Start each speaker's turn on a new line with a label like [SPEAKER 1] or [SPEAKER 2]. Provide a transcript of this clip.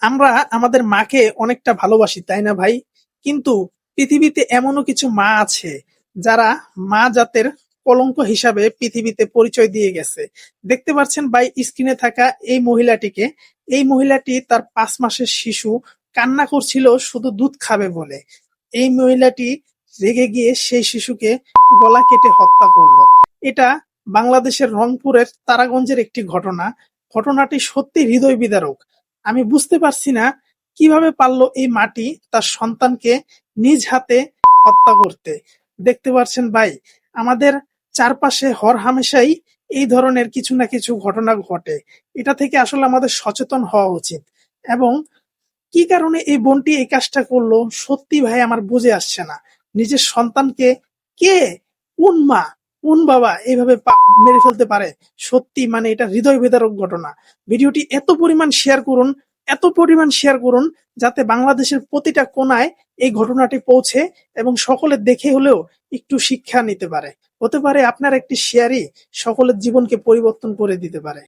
[SPEAKER 1] আমরা আমাদের মাকে অনেকটা ভালোবাসি, তাই না ভাই? কিন্তু পৃথিবীতে এমনও কিছু মা আছে যারা মা জাতের কলঙ্ক হিসাবে পৃথিবীতে পরিচয় দিয়ে গেছে। দেখতে পাচ্ছেন ভাই স্ক্রিনে থাকা এই মহিলাটিকে। এই মহিলাটি তার 5 মাসের শিশু কান্না করছিল শুধু দুধ খাবে বলে। এই মহিলাটি রেগে গিয়ে সেই শিশুকে গলা কেটে হত্যা করলো। এটা বাংলাদেশের রংপুরের তারাগঞ্জের একটি ঘটনা। ঘটনাটি সত্যি হৃদয় বিদারক। আমি বুঝতে পারছি না কিভাবে পারলো এই মাটি তার সন্তানকে নিজ হাতে হত্যা করতে। দেখতে পাচ্ছেন ভাই, আমাদের চারপাশে হরহামেশাই এই ধরনের কিছু না কিছু ঘটনা ঘটে। এটা থেকে আসলে আমাদের সচেতন হওয়া উচিত। এবং কি কারণে এই বোনটি এই কাজটা করলো সত্যি ভাই আমার বুঝে আসছে না। নিজের সন্তানকে কে, কোন মা, কোন বাবা এইভাবে মেরে ফেলতে পারে? সত্যি মানে এটা হৃদয় বিদারক ঘটনা। ভিডিওটি এত পরিমাণ শেয়ার করুন যাতে বাংলাদেশের প্রতিটা কোনায় এই ঘটনাটি পৌঁছে এবং সকলে দেখে হলেও একটু শিক্ষা নিতে পারে। হতে পারে আপনার একটি শেয়ারই সকলের জীবনকে পরিবর্তন করে দিতে পারে।